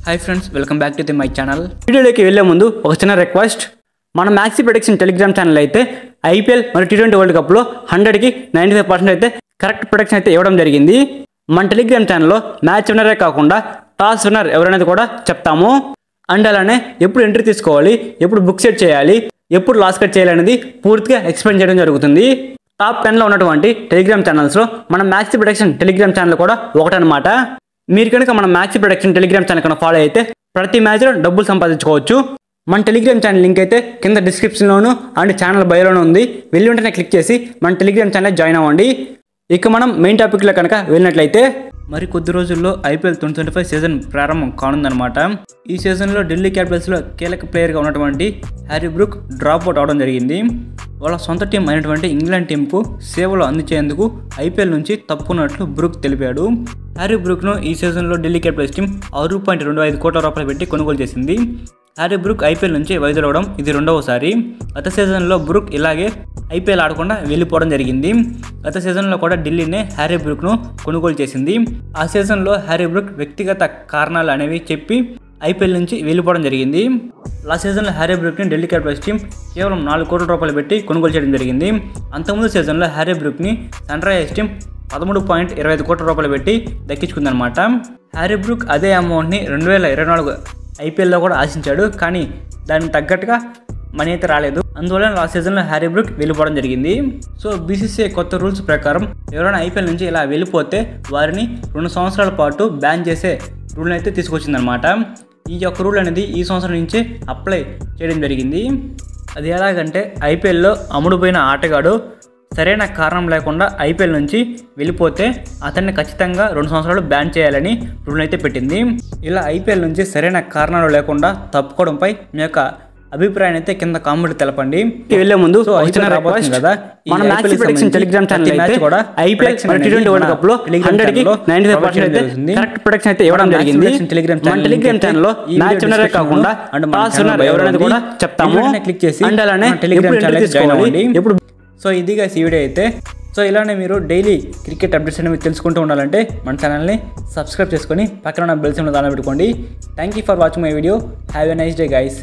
Hi friends, welcome back to my channel. వీడియోలోకి వెళ్ళే ముందు ఒక చిన్న రిక్వెస్ట్. మన మ్యాక్సీ ప్రొడక్షన్ టెలిగ్రామ్ ఛానల్ అయితే ఐపీఎల్ మరియు T20 వరల్డ్ కప్లో 100కి 95% అయితే కరెక్ట్ ప్రొడక్షన్ అయితే ఇవ్వడం జరిగింది. మన టెలిగ్రామ్ ఛానల్లో మ్యాచ్ విన్నరే కాకుండా టాస్ విన్నర్ ఎవరనేది కూడా చెప్తాము. అండ్ అలానే ఎప్పుడు ఎంట్రీ తీసుకోవాలి, ఎప్పుడు బుక్ సెట్ చేయాలి, ఎప్పుడు లాస్ కట్ చేయాలి అనేది పూర్తిగా ఎక్స్ప్లెయిన్ చేయడం జరుగుతుంది. టాప్ 10లో ఉన్నటువంటి టెలిగ్రామ్ ఛానల్స్లో మన మ్యాక్సీ ప్రొడక్షన్ టెలిగ్రామ్ ఛానల్ కూడా ఒకటనమాట. మీరు కనుక మన మ్యాక్సీ ప్రొడక్షన్ టెలిగ్రామ్ ఛానల్ కనుక ఫాలో అయితే ప్రతి మ్యాచ్లో డబ్బులు సంపాదించుకోవచ్చు. మన టెలిగ్రామ్ ఛానల్ లింక్ అయితే కింద డిస్క్రిప్షన్లోను అండ్ ఛానల్ బయోలోనూ ఉంది. వెళ్ళి వెంటనే క్లిక్ చేసి మన టెలిగ్రామ్ ఛానల్ జాయిన్ అవ్వండి. ఇక మనం మెయిన్ టాపిక్లో కనుక వెళ్ళినట్లయితే మరి కొద్ది రోజుల్లో ఐపీఎల్ 2025 సీజన్ ప్రారంభం కానుందనమాట. ఈ సీజన్లో ఢిల్లీ క్యాపిటల్స్లో కీలక ప్లేయర్గా ఉన్నటువంటి హ్యారీ బ్రూక్ డ్రాప్ అవుట్ అవడం జరిగింది. వాళ్ళ సొంత టీం అయినటువంటి ఇంగ్లాండ్ టీంకు సేవలు అందించేందుకు ఐపీఎల్ నుంచి తప్పుకున్నట్లు బ్రూక్ తెలిపాడు. హ్యారీ బ్రూక్ను ఈ సీజన్లో ఢిల్లీ క్యాపిటల్స్ టీం 6.25 కోట్ల రూపాయలు పెట్టి కొనుగోలు చేసింది. హ్యారీ బ్రూక్ ఐపీఎల్ నుంచి వైదొలగడం ఇది రెండవసారి. గత సీజన్లో బ్రూక్ ఇలాగే ఐపీఎల్ ఆడకుండా వెళ్ళిపోవడం జరిగింది. గత సీజన్లో కూడా ఢిల్లీనే హ్యారీ బ్రూక్ను కొనుగోలు చేసింది. ఆ సీజన్లో హ్యారీ బ్రూక్ వ్యక్తిగత కారణాలు అనేవి చెప్పి ఐపీఎల్ నుంచి వెళ్ళిపోవడం జరిగింది. లాస్ట్ సీజన్లో హ్యారీ బ్రూక్ని ఢిల్లీ క్యాపిటల్స్ టీం కేవలం 4 కోట్ల రూపాయలు పెట్టి కొనుగోలు చేయడం జరిగింది. అంతకుముందు సీజన్లో హ్యారీ బ్రూక్ని సన్ రైజర్స్ టీం 13.25 కోట్ల రూపాయలు పెట్టి దక్కించుకుందనమాట. హ్యారీ బ్రూక్ అదే అమౌంట్ని 2024 ఐపీఎల్లో కూడా ఆశించాడు, కానీ దానికి తగ్గట్టుగా మనీ అయితే రాలేదు. అందువల్ల లాస్ట్ సీజన్లో హ్యారీ బ్రూక్ వెళ్ళిపోవడం జరిగింది. సో బీసీసీఐ కొత్త రూల్స్ ప్రకారం ఎవరైనా ఐపీఎల్ నుంచి ఇలా వెళ్ళిపోతే వారిని 2 సంవత్సరాల పాటు బ్యాన్ చేసే రూల్ అయితే తీసుకొచ్చిందనమాట. ఈ యొక్క రూల్ అనేది ఈ సంవత్సరం నుంచి అప్లై చేయడం జరిగింది. అది ఎలాగంటే ఐపీఎల్లో అమ్ముడుపోయిన ఆటగాడు సరైన కారణం లేకుండా ఐపీఎల్ నుంచి వెళ్ళిపోతే అతన్ని ఖచ్చితంగా 2 సంవత్సరాలు బ్యాన్ చేయాలని రూల్ అయితే పెట్టింది. ఇలా ఐపీఎల్ నుంచి సరైన కారణాలు లేకుండా తప్పుకోవడంపై మీ యొక్క అభిప్రాయాన్ని అయితే కింద కామెంట్ తెలపండి. వెళ్ళే ముందు కదా మన మ్యాక్సీ ప్రొడక్షన్ టెలిగ్రామ్ ఛానల్ అయితే కూడా ఐపీఎల్ T20 వరల్డ్ కప్ లో 100కి 95% అయితే కరెక్ట్ ప్రొడక్షన్ అయితే ఇవ్వడం జరిగింది. మన టెలిగ్రామ్ ఛానల్లో మ్యాచ్ విన్నరే కాకుండా టాస్ విన్నర్ ఎవరనేది కూడా చెప్తాము. క్లిక్ చేసి అండ్ అలానే టెలిగ్రామ్ ఛానల్ జాయిన్ అవ్వండి. ఇప్పుడు సో ఇది గైస్ ఈ వీడియో అయితే. సో ఇలానే మీరు డైలీ క్రికెట్ అప్డేట్స్ అనేవి తెలుసుకుంటూ ఉండాలంటే మన ఛానల్ని సబ్స్క్రైబ్ చేసుకొని పక్కన ఉన్న బెల్ సింబల్ దాని పెట్టుకోండి. Thank you for watching my video. Have a nice day guys.